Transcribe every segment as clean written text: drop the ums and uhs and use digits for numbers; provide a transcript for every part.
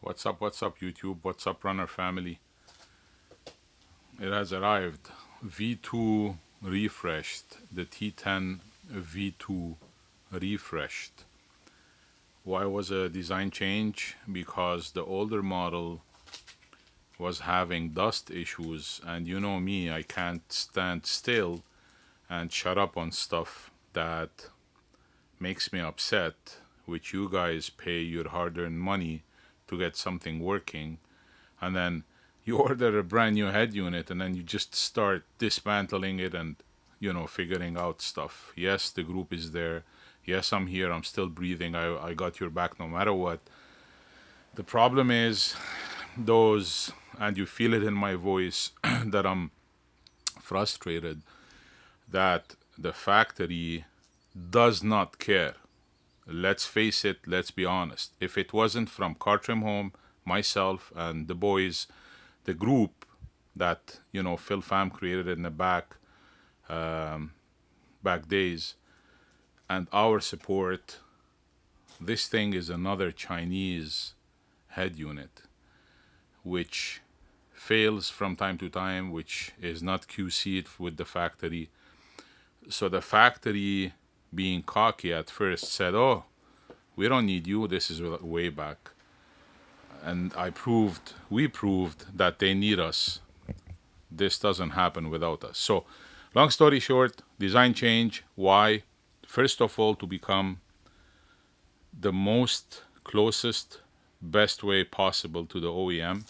What's up, YouTube? What's up, runner family? It has arrived. V2 refreshed. The T10 V2 refreshed. Why was a design change? Because the older model was having dust issues, and you know me, I can't stand still and shut up on stuff that makes me upset, which you guys pay your hard-earned money to get something working, and then you order a brand new head unit and then you just start dismantling it and figuring out stuff. Yes, the group is there. Yes, I'm here, I'm still breathing. I got your back no matter what. The problem is those, and you feel it in my voice, that I'm frustrated that the factory does not care. Let's face it, let's be honest. If it wasn't from Cartrimhome, myself, and the boys, the group that, Phil Pham created in the back days, and our support, this thing is another Chinese head unit, which fails from time to time, which is not QC'd with the factory. So the factory, being cocky at first, said, oh, we don't need you. This is way back. And we proved that they need us. This doesn't happen without us. So, long story short, design change. Why? First of all, to become the most closest, best way possible to the OEM.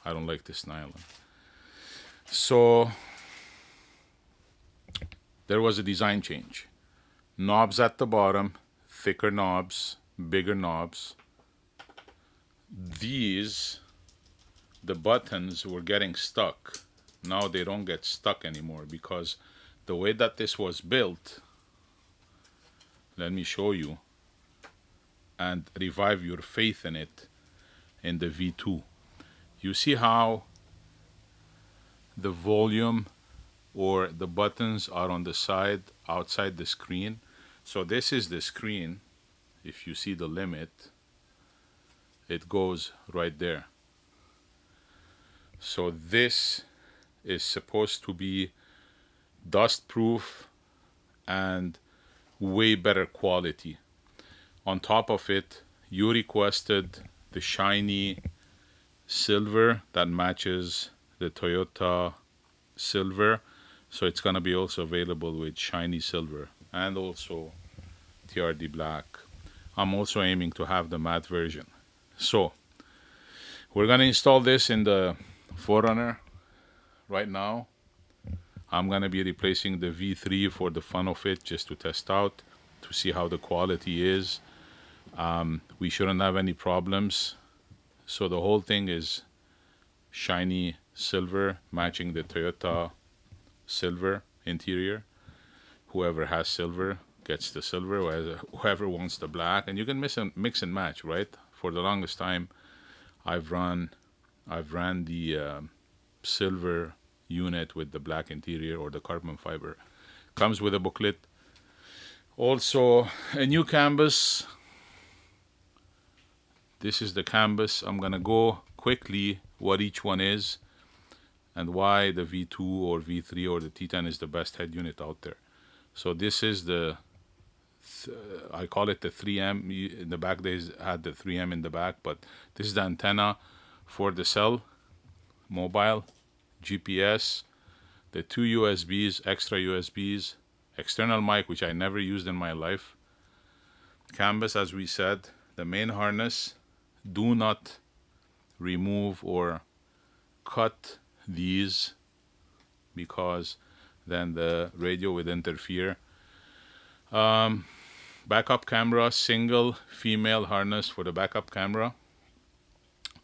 I don't like this nylon. So, there was a design change. Knobs at the bottom, thicker knobs, bigger knobs. The buttons were getting stuck. Now they don't get stuck anymore because the way that this was built, let me show you and revive your faith in it in the V2. You see how the volume or the buttons are on the side outside the screen. So this is the screen. If you see the limit, it goes right there. So this is supposed to be dust proof and way better quality. On top of it, you requested the shiny silver that matches the Toyota silver. So it's going to be also available with shiny silver and also TRD black. I'm also aiming to have the matte version. So we're going to install this in the 4Runner right now. I'm going to be replacing the V3 for the fun of it, just to test out, to see how the quality is. We shouldn't have any problems. So the whole thing is shiny silver matching the Toyota silver interior. Whoever has silver gets the silver, whoever wants the black, and you can mix and match, right? For the longest time, I've ran the silver unit with the black interior or the carbon fiber. Comes with a booklet. Also, a new Canbus. This is the Canbus. I'm gonna go quickly what each one is and why the V2 or V3 or the T10 is the best head unit out there. So this is I call it the 3M. In the back days had the 3M in the back, but this is the antenna for the cell, mobile, GPS, the two USBs, extra USBs, external mic, which I never used in my life. Canbus, as we said, the main harness. Do not remove or cut these because then the radio would interfere. Backup camera, single female harness for the backup camera.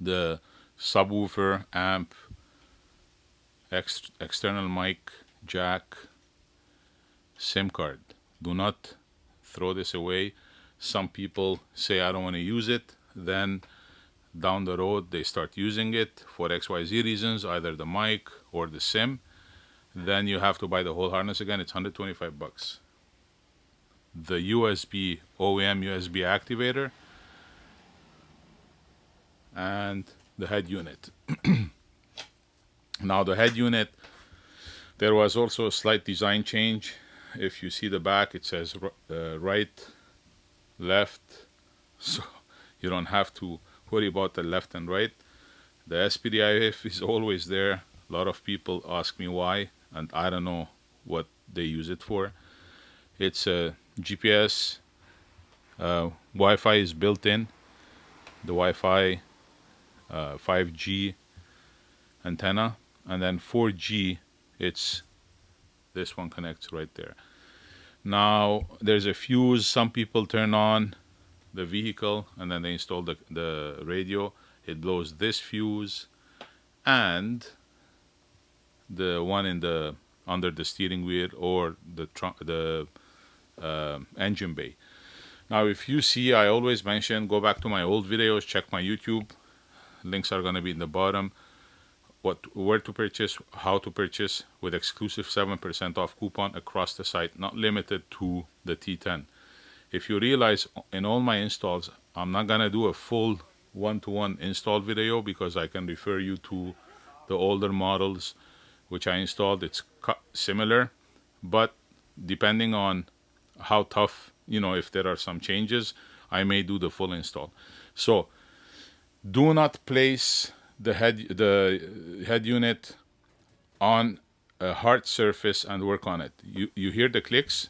The subwoofer, amp, external mic, jack, SIM card. Do not throw this away. Some people say I don't want to use it. Then down the road they start using it for XYZ reasons, either the mic or the SIM. Then you have to buy the whole harness again. It's $125. The USB OEM USB activator and the head unit. Now the head unit, there was also a slight design change. If you see the back, it says right, left, so you don't have to worry about the left and right. The SPDIF is always there. A lot of people ask me why, and I don't know what they use it for. It's a GPS, Wi-Fi is built in. The Wi-Fi 5G antenna, and then 4G, it's this one connects right there. Now there's a fuse. Some people turn on the vehicle and then they install the radio. It blows this fuse and the one in the under the steering wheel or the engine bay. Now if you see, I always mention, go back to my old videos, check my YouTube, links are going to be in the bottom, where to purchase, how to purchase, with exclusive 7% off coupon across the site, not limited to the T10. If you realize, in all my installs, I'm not going to do a full one-to-one install video because I can refer you to the older models which I installed. It's similar, but depending on how tough, you know, if there are some changes, I may do the full install. So do not place the head unit on a hard surface and work on it. You hear the clicks,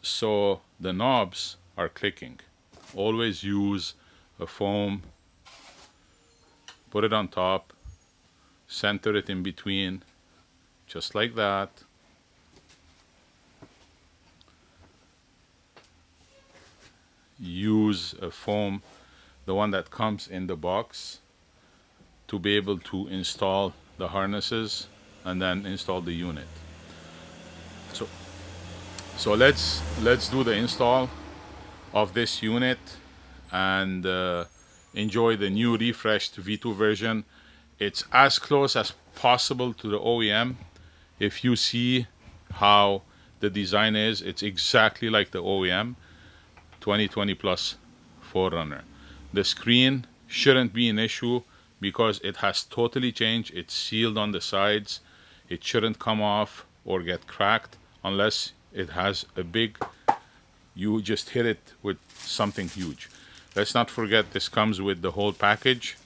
so the knobs are clicking. Always use a foam, put it on top, center it in between, just like that. Use a foam, the one that comes in the box, to be able to install the harnesses and then install the unit. So let's do the install of this unit and enjoy the new refreshed V2 version. It's as close as possible to the OEM. If you see how the design is, it's exactly like the OEM 2020 plus 4Runner. The screen shouldn't be an issue because it has totally changed. It's sealed on the sides. It shouldn't come off or get cracked unless it has a big, you just hit it with something huge. Let's not forget this comes with the whole package,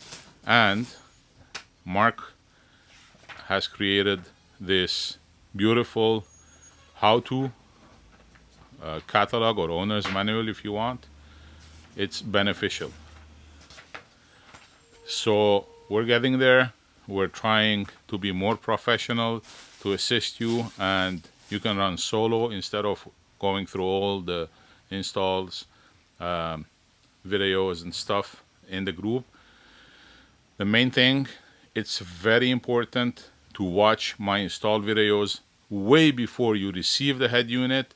and Mark has created this beautiful how-to catalog or owner's manual if you want. It's beneficial. So we're getting there. We're trying to be more professional to assist you, and you can run solo instead of going through all the installs, videos and stuff in the group. The main thing, it's very important to watch my install videos way before you receive the head unit.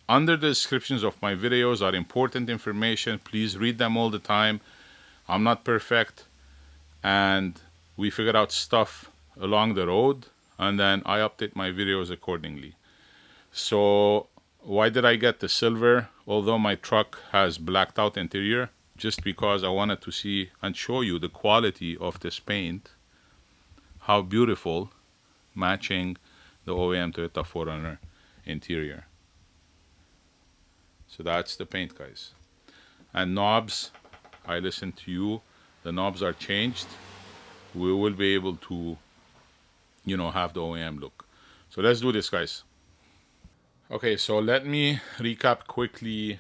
Under the descriptions of my videos are important information. Please read them all the time. I'm not perfect, and we figure out stuff along the road, and then I update my videos accordingly. So why did I get the silver although my truck has blacked out interior? Just because I wanted to see and show you the quality of this paint, how beautiful, matching the OEM Toyota 4Runner interior. So that's the paint, guys. And knobs, I listen to you. The knobs are changed. We will be able to, you know, have the OEM look. So let's do this, guys. Okay, so let me recap quickly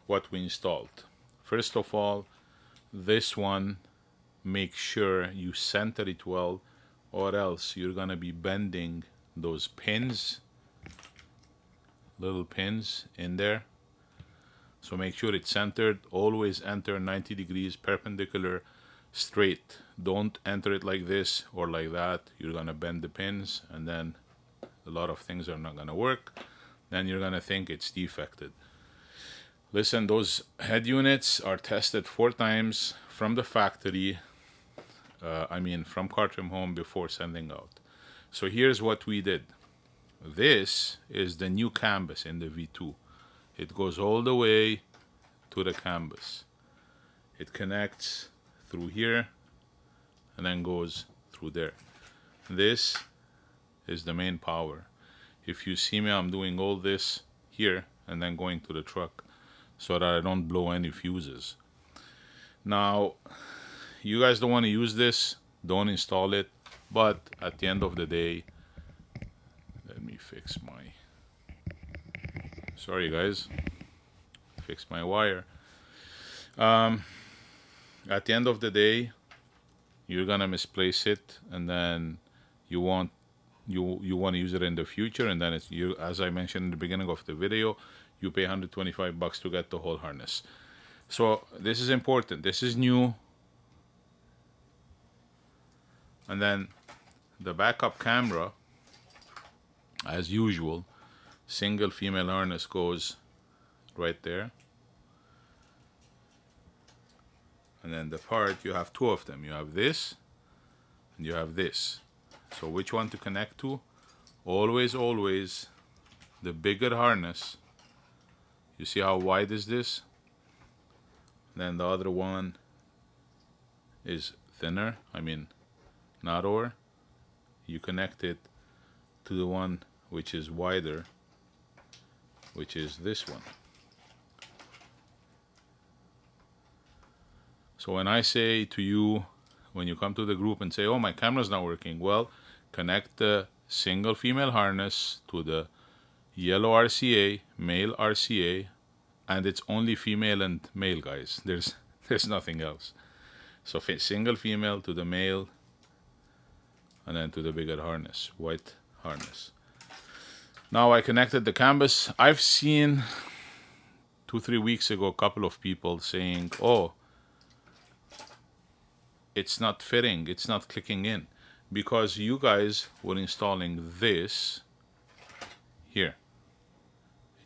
what we installed. First of all, this one, make sure you center it well, or else you're gonna be bending those pins, little pins in there. So make sure it's centered. Always enter 90 degrees perpendicular straight. Don't enter it like this or like that. You're gonna bend the pins, and then a lot of things are not gonna work. Then you're gonna think it's defected. Listen, those head units are tested 4 times from the factory, from Cartrimhome, before sending out. So here's what we did. This is the new Canbus in the V2. It goes all the way to the Canbus. It connects through here and then goes through there. This is the main power. If you see me, I'm doing all this here and then going to the truck so that I don't blow any fuses. Now, you guys don't want to use this, don't install it, but at the end of the day, let me fix my, sorry guys, fix my wire. At the end of the day, you're gonna misplace it, and then you want to use it in the future, and then it's you, as I mentioned in the beginning of the video, you pay $125 to get the whole harness. So this is important. This is new. And then the backup camera, as usual, single female harness goes right there. And then the part, you have two of them. You have this and you have this. So which one to connect to? Always, always the bigger harness. You see how wide is this? Then the other one is thinner, I mean narrower. You connect it to the one which is wider, which is this one. So when I say to you, when you come to the group and say, oh, my camera's not working, well, connect the single female harness to the yellow RCA, male RCA, and it's only female and male, guys. There's nothing else. So single female to the male, and then to the bigger harness, white harness. Now I connected the Canbus. I've seen 2-3 weeks ago a couple of people saying, oh, it's not fitting, it's not clicking in, because you guys were installing this here.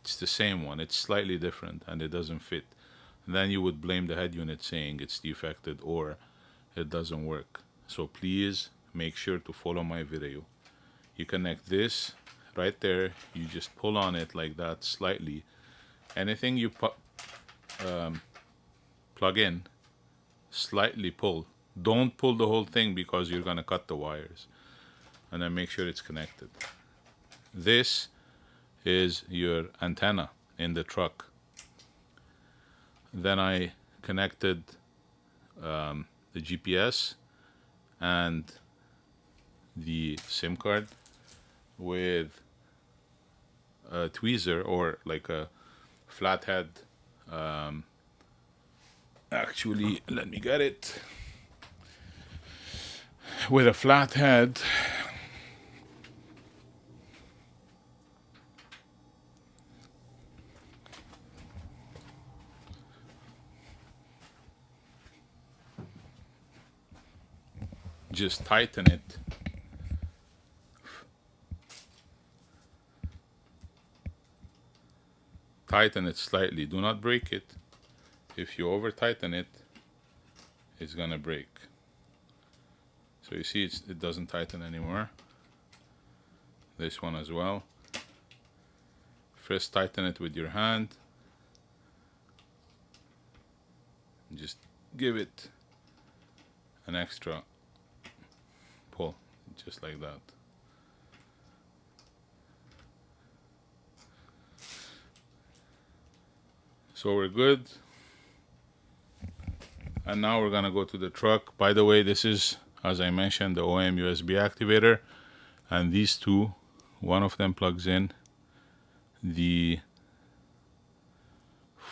It's the same one, it's slightly different and it doesn't fit. And then you would blame the head unit saying it's defected or it doesn't work. So please make sure to follow my video. You connect this right there, you just pull on it like that slightly. Anything you plug in, slightly pull. Don't pull the whole thing because you're gonna cut the wires. And then make sure it's connected. This is your antenna in the truck. Then I connected the GPS and the SIM card with a tweezer, or like a flathead. Actually, let me get it. With a flathead. Just tighten it. Tighten it slightly. Do not break it. If you over tighten it, it's gonna break. So you see it doesn't tighten anymore. This one as well. First tighten it with your hand. Just give it an extra pull, just like that. So we're good. And now we're gonna go to the truck. By the way, this is, as I mentioned, the OEM USB activator. And these two, one of them plugs in the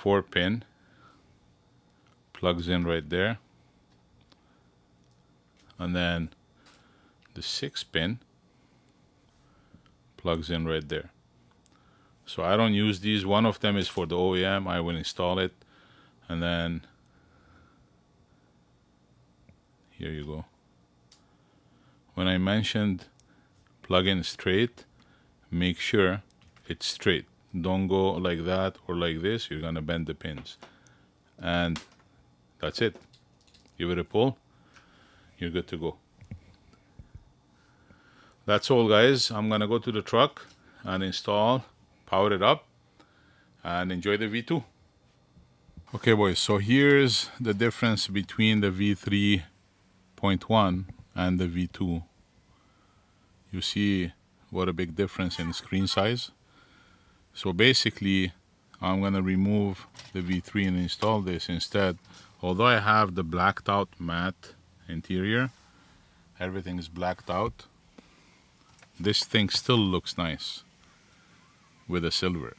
4-pin, plugs in right there. And then the 6-pin plugs in right there. So I don't use these. One of them is for the OEM. I will install it. And then here you go. When I mentioned plug in straight, make sure it's straight. Don't go like that or like this. You're gonna bend the pins. And that's it. Give it a pull. You're good to go. That's all, guys. I'm gonna go to the truck and install, power it up, and enjoy the V2. Okay boys, so here's the difference between the V3.1 and the V2. You see what a big difference in screen size. So basically I'm gonna remove the V3 and install this instead. Although I have the blacked out matte interior, everything is blacked out, this thing still looks nice with the silver.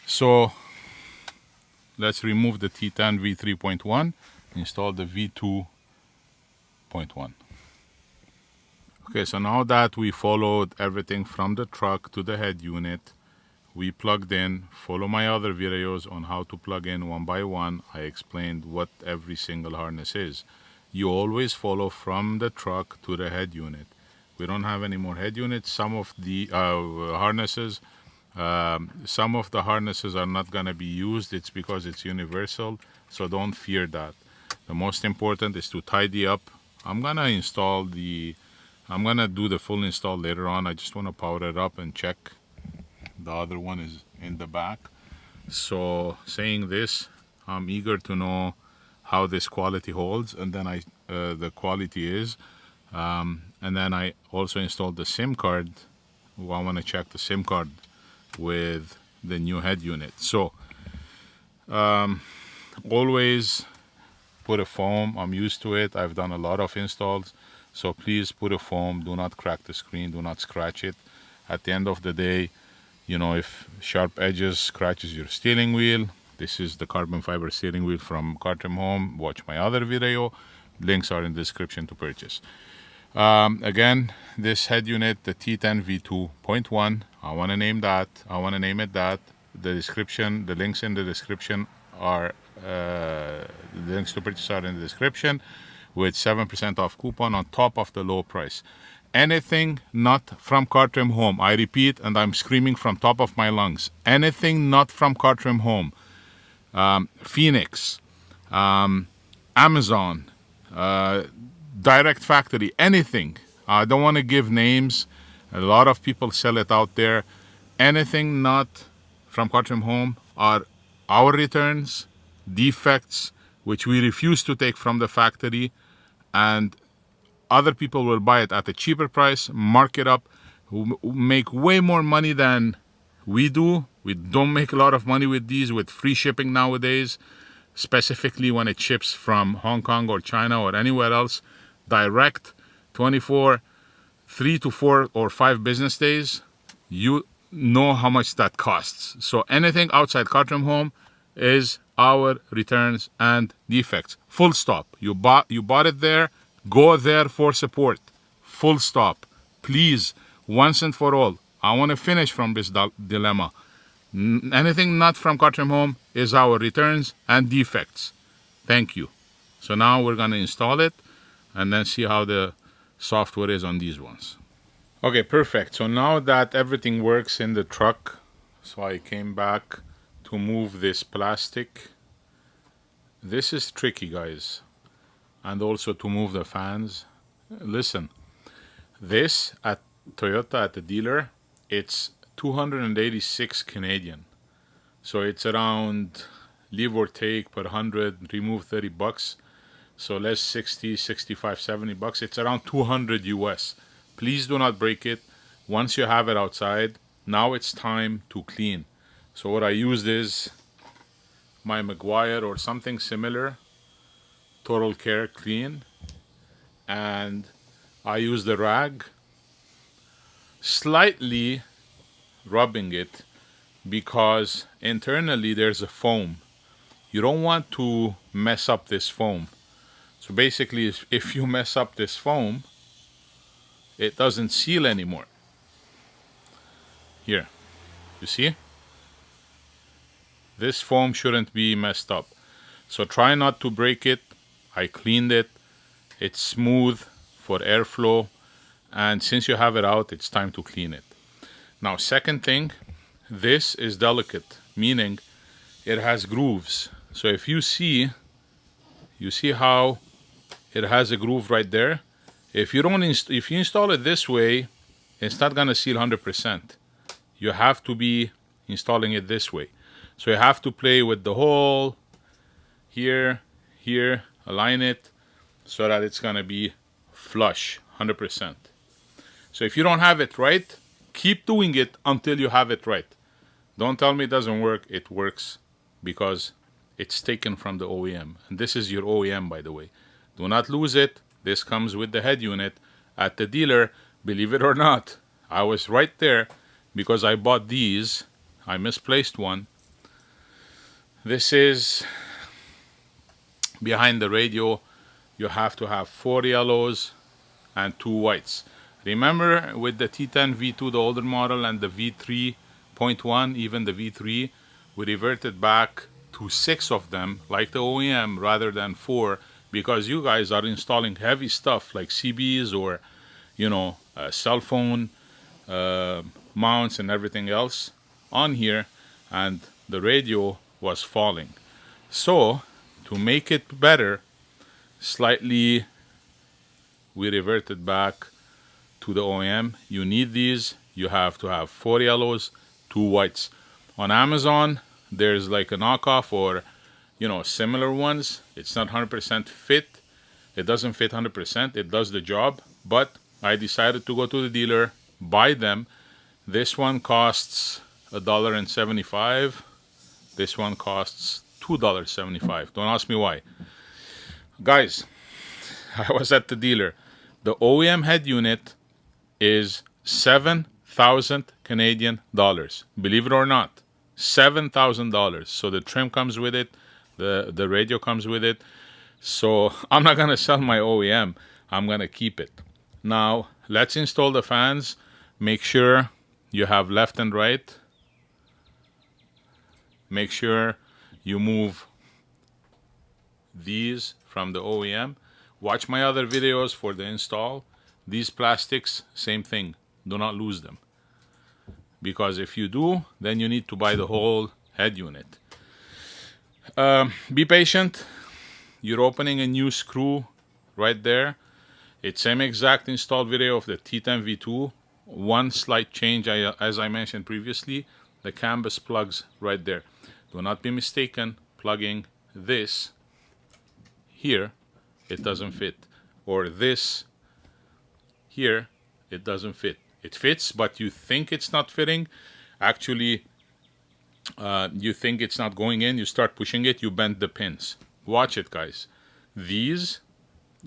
So let's remove the T10 V3.1, install the V2.1. Okay, so now that we followed everything from the truck to the head unit, we plugged in. Follow my other videos on how to plug in one by one. I explained what every single harness is. You always follow from the truck to the head unit. We don't have any more head units. Some of the harnesses are not going to be used. It's because it's universal, so don't fear that. The most important is to tidy up. I'm going to do the full install later on. I just want to power it up and check. The other one is in the back. So saying this, I'm eager to know how this quality holds, and then the quality is. And then I also installed the SIM card. I want to check the SIM card with the new head unit. So always put a foam. I'm used to it. I've done a lot of installs. So please put a foam. Do not crack the screen. Do not scratch it. At the end of the day, you know, if sharp edges scratches your steering wheel, this is the carbon fiber steering wheel from Cartrimhome. Watch my other video. Links are in the description to purchase. Again, this head unit, the T10V2.1, I want to name it that. The description, the links in the description are, the links to purchase are in the description, with 7% off coupon on top of the low price. Anything not from Cartrimhome, I repeat, and I'm screaming from top of my lungs, anything not from Cartrimhome, Phoenix, Amazon, direct factory, anything. I don't want to give names. A lot of people sell it out there. Anything not from Cartrimhome are our returns, defects, which we refuse to take from the factory, and other people will buy it at a cheaper price, mark it up, who make way more money than we do. We don't make a lot of money with these, with free shipping nowadays, specifically when it ships from Hong Kong or China or anywhere else, direct, 3 to 4 or 5 business days. You know how much that costs. So anything outside Cartrimhome is our returns and defects. Full stop. You bought it there. Go there for support. Full stop. Please, once and for all. I want to finish from this dilemma. Anything not from Cartrimhome is our returns and defects. Thank you. So now we're going to install it and then see how the software is on these ones. Okay, perfect. So now that everything works in the truck, so I came back to move this plastic. This is tricky, guys. And also to move the fans. Listen, this at Toyota at the dealer, it's 286 Canadian. So it's around, leave or take, per 100, remove 30 bucks. So less 60, 65, 70 bucks. It's around 200 US. Please do not break it. Once you have it outside, now it's time to clean. So what I used is my Maguire or something similar, Total Care Clean, and I use the rag, slightly rubbing it, because internally there's a foam. You don't want to mess up this foam. So basically, if you mess up this foam, it doesn't seal anymore. Here, you see? This foam shouldn't be messed up. So try not to break it. I cleaned it. It's smooth for airflow. And since you have it out, it's time to clean it. Now, second thing, this is delicate, meaning it has grooves. So if you see how it has a groove right there. If you install it this way, it's not gonna seal 100%. You have to be installing it this way. So you have to play with the hole, here, here, align it so that it's gonna be flush 100%. So if you don't have it right, keep doing it until you have it right. Don't tell me it doesn't work. It works because it's taken from the OEM. And this is your OEM, by the way. Do not lose it. This comes with the head unit at the dealer. Believe it or not, I was right there because I bought these. I misplaced one. This is behind the radio. You have to have 4 yellows and 2 whites. Remember with the T10V2, the older model, and the V3.1, even the V3, we reverted back to 6 of them, like the OEM, rather than 4, because you guys are installing heavy stuff like CBs or, you know, cell phone mounts and everything else on here, and the radio was falling. So, to make it better, slightly, we reverted back to the OEM. You need these. You have to have 4 yellows, 2 whites. On Amazon, there's like a knockoff or, you know, similar ones. It's not 100% fit. It doesn't fit 100%. It does the job. But I decided to go to the dealer, buy them. This one costs $1.75. This one costs $2.75. Don't ask me why. Guys, I was at the dealer. The OEM head unit is 7,000 Canadian dollars. Believe it or not, $7,000. So the trim comes with it, the radio comes with it. So I'm not gonna sell my OEM. I'm gonna keep it. Now let's install the fans. Make sure you have left and right. Make sure you move these from the OEM. Watch my other videos for the install. These plastics, same thing. Do not lose them. Because if you do, then you need to buy the whole head unit. Be patient. You're opening a new screw right there. It's same exact install video of the T10V2. One slight change, as I mentioned previously, the Canbus plugs right there. Do not be mistaken, plugging this here, it doesn't fit. Or this here, it doesn't fit. It fits, but you think it's not fitting. Actually, you think it's not going in. You start pushing it, you bend the pins. Watch it, guys. These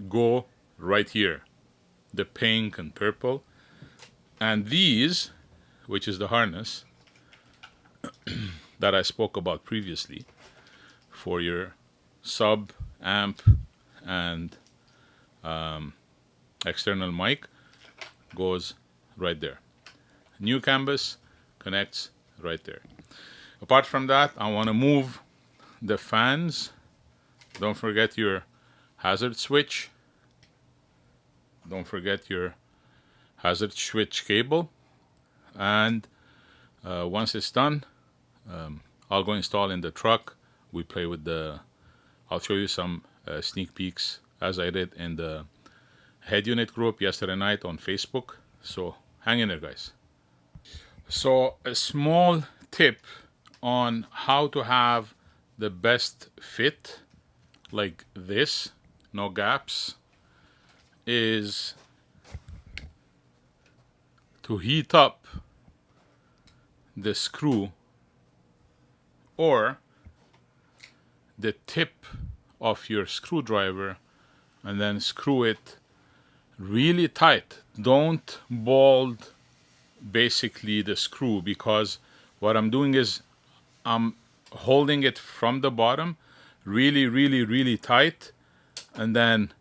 go right here. The pink and purple. And these, which is the harness that I spoke about previously for your sub, amp, and external mic, goes right there. New Canbus connects right there. Apart from that, I want to move the fans. Don't forget your hazard switch. Don't forget your hazard switch cable. And once it's done, I'll go install in the truck. We play with the, I'll show you some sneak peeks as I did in the head unit group yesterday night on Facebook. So hang in there, guys. So a small tip on how to have the best fit like this, no gaps, is to heat up the screw or the tip of your screwdriver and then screw it really tight. Don't bolt basically the screw, because what I'm doing is I'm holding it from the bottom really tight and then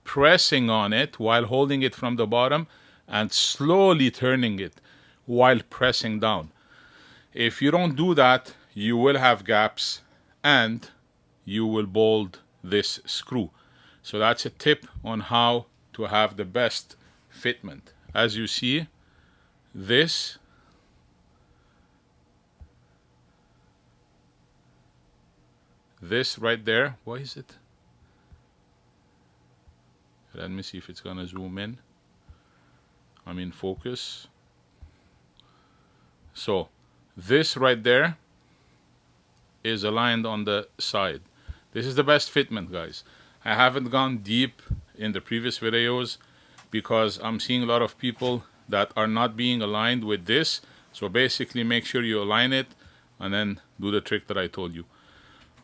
pressing on it while holding it from the bottom and slowly turning it while pressing down. If you don't do that, you will have gaps and you will bolt this screw. So that's a tip on how to have the best fitment. As you see, this right there, why is it? Let me see if it's gonna zoom in. I'm in focus. So this right there is aligned on the side. This is the best fitment, guys. I haven't gone deep in the previous videos because I'm seeing a lot of people that are not being aligned with this. So basically make sure you align it and then do the trick that I told you.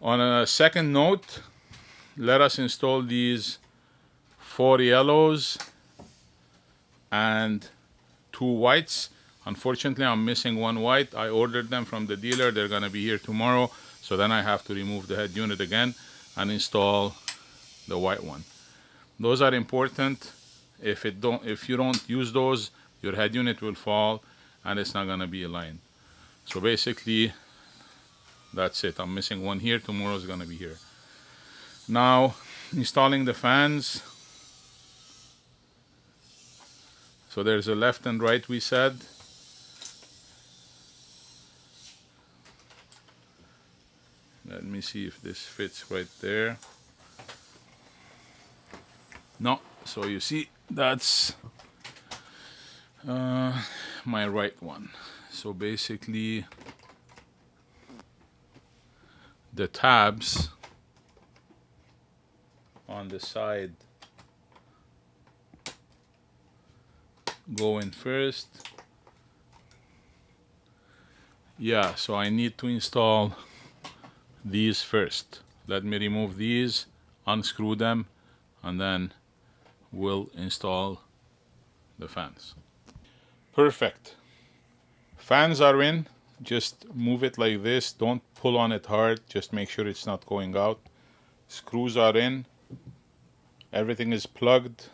On a second note, let us install these 4 yellows and 2 whites. Unfortunately, I'm missing 1 white. I ordered them from the dealer. They're gonna be here tomorrow. So then I have to remove the head unit again and install the white one. Those are important. If you don't use those, your head unit will fall and it's not gonna be aligned. So basically, that's it. I'm missing 1 here. Tomorrow is gonna be here. Now, installing the fans. So there's a left and right, we said. Let me see if this fits right there. No, so you see, that's my right one. So basically, the tabs on the side go in first. Yeah, so I need to install these first. Let me remove these, unscrew them, and then we'll install the fans. Perfect. Fans are in. Just move it like this. Don't pull on it hard. Just make sure it's not going out. Screws are in. Everything is plugged.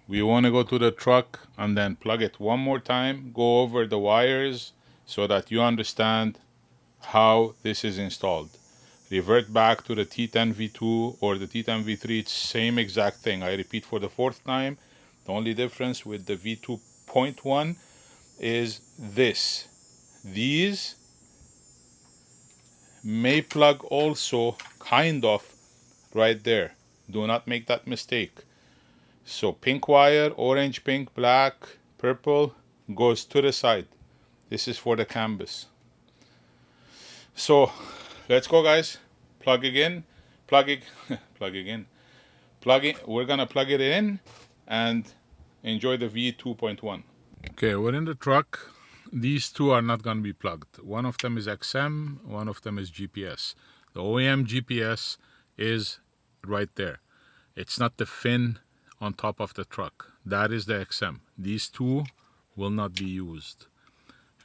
We want to go to the truck and then plug it one more time. Go over the wires so that you understand how this is installed. Revert back to the T10V2 or the T10V3. It's same exact thing. I repeat for the 4th time. The only difference with the V2.1 is this. These may plug also kind of right there. Do not make that mistake. So pink wire, orange, pink, black, purple goes to the side. This is for the Canbus. So let's go, guys. Plug it in. Plug it in. We're gonna plug it in and enjoy the V2.1. Okay, we're in the truck. These two are not gonna be plugged. One of them is XM, one of them is GPS. The OEM GPS is right there. It's not the fin on top of the truck. That is the XM. These two will not be used.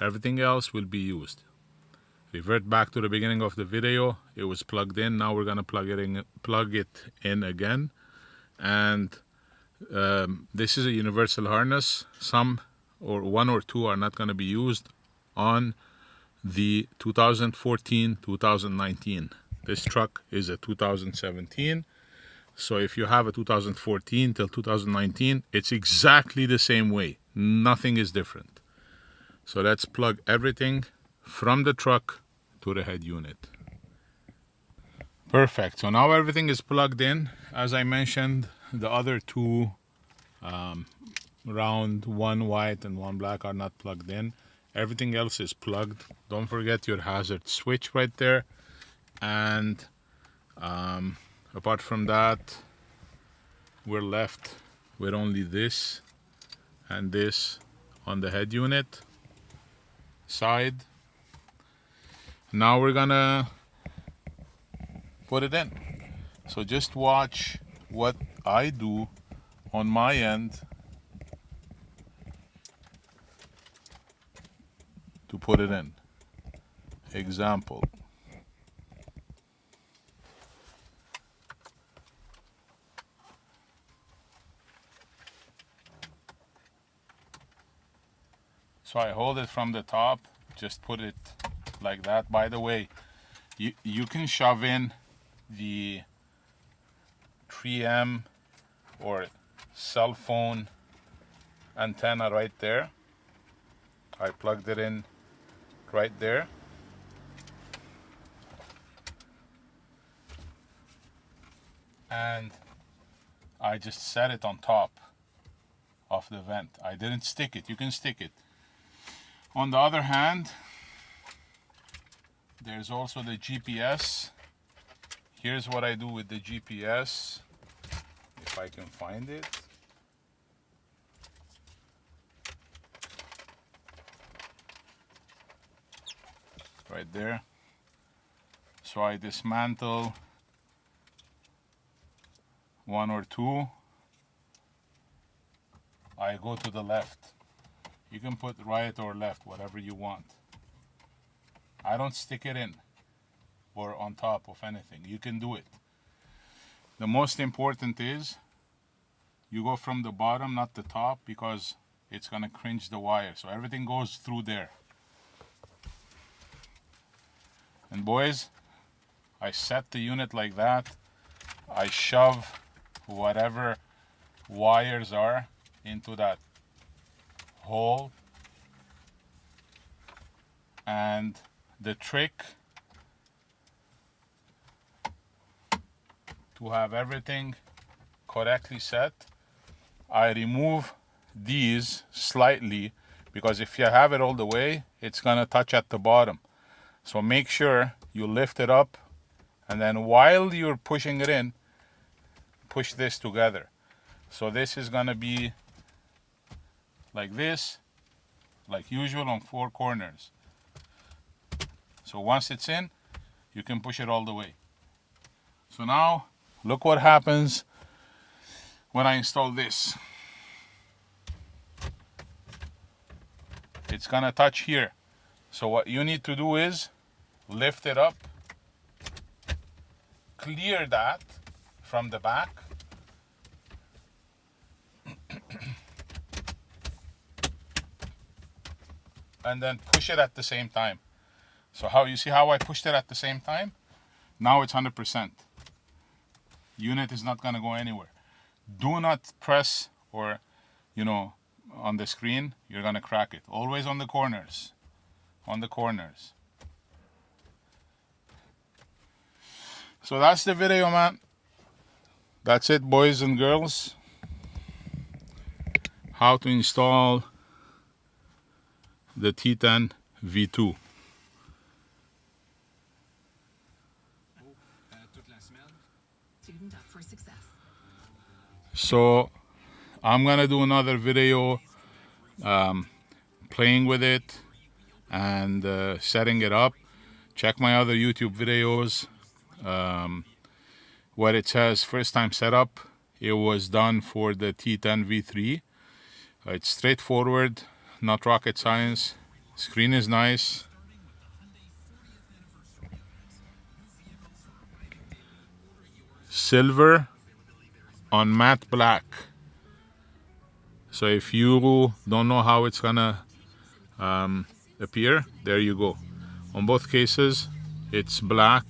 Everything else will be used. Revert back to the beginning of the video. It was plugged in. Now we're gonna plug it in again. And this is a universal harness. Some or 1 or 2 are not gonna be used on the 2014-2019. This truck is a 2017. So if you have a 2014 till 2019, it's exactly the same way. Nothing is different. So let's plug everything from the truck to the head unit. Perfect. So now everything is plugged in. As I mentioned, the other 2 round, 1 white and 1 black are not plugged in. Everything else is plugged. Don't forget your hazard switch right there. And apart from that, we're left with only this and this on the head unit side. Now we're gonna put it in. So just watch what I do on my end to put it in. Example. So I hold it from the top, just put it like that. By the way, you can shove in the 3M or cell phone antenna right there. I plugged it in right there. And I just set it on top of the vent. I didn't stick it. You can stick it. On the other hand, there's also the GPS Here's what I do with the GPS, if I can find it. Right there. So I dismantle one or two. I go to the left. You can put right or left, whatever you want. I don't stick it in or on top of anything. You can do it. The most important is you go from the bottom, not the top, because it's gonna cringe the wire. So everything goes through there. And boys, I set the unit like that. I shove whatever wires are into that hole. And the trick to have everything correctly set, I remove these slightly, because if you have it all the way, it's gonna touch at the bottom. So make sure you lift it up, and then while you're pushing it in, push this together. So this is gonna be like this, like usual on 4 corners. So once it's in, you can push it all the way. So now, look what happens when I install this. It's gonna touch here. So what you need to do is lift it up, clear that from the back, and then push it at the same time. So how you see how I pushed it at the same time? Now it's 100%. Unit is not gonna go anywhere. Do not press or, on the screen, you're gonna crack it. Always on the corners. On the corners. So that's the video, man. That's it, boys and girls. How to install the T10 V2. So I'm gonna do another video playing with it and setting it up. Check my other YouTube videos. What it says first time setup, it was done for the T10 V3. It's straightforward, not rocket science. Screen is nice. Silver on matte black. So if you don't know how it's gonna appear, there you go. On both cases, it's black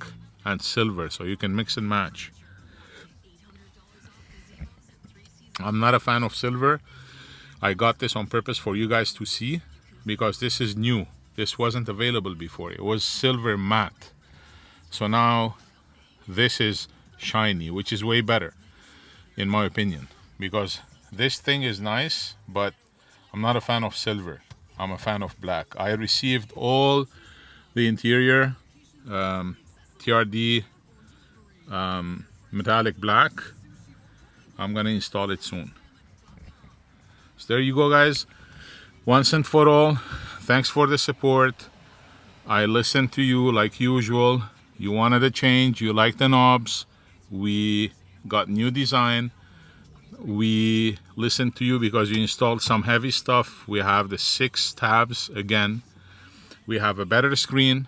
and silver, so you can mix and match. I'm not a fan of silver. I got this on purpose for you guys to see, because this is new. This wasn't available before. It was silver matte. So now this is shiny, which is way better in my opinion, because this thing is nice, but I'm not a fan of silver. I'm a fan of black. I received all the interior TRD metallic black. I'm gonna install it soon. So there you go, guys. Once and for all, thanks for the support. I listened to you like usual. You wanted a change, you like the knobs. We got new design. We listened to you because you installed some heavy stuff. We have the 6 tabs again. We have a better screen.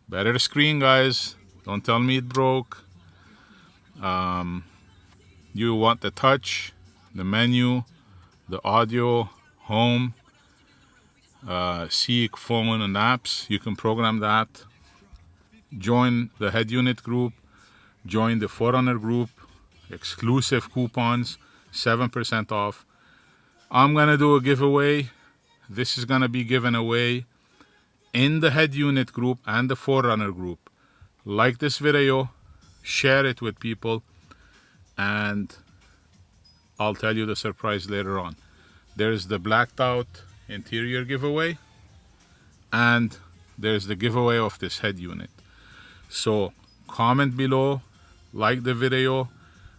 Better screen, guys. Don't tell me it broke. You want the touch, the menu, the audio, home, seek, phone, and apps. You can program that. Join the Headunit group. Join the 4Runner group. Exclusive coupons, 7% off. I'm gonna do a giveaway. This is gonna be given away in the Headunit group and the 4Runner group. Like this video, share it with people, and I'll tell you the surprise later on. There's the blacked out interior giveaway, and there's the giveaway of this head unit. So comment below, like the video,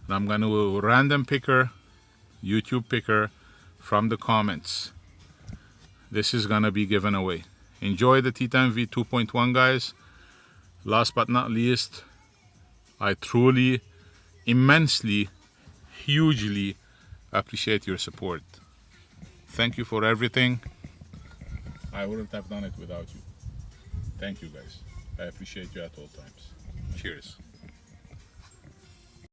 and I'm going to random picker, YouTube picker from the comments. This is going to be given away. Enjoy the T10V 2.1, guys. Last but not least, I truly, immensely, hugely appreciate your support. Thank you for everything. I wouldn't have done it without you. Thank you, guys. I appreciate you at all times. Cheers.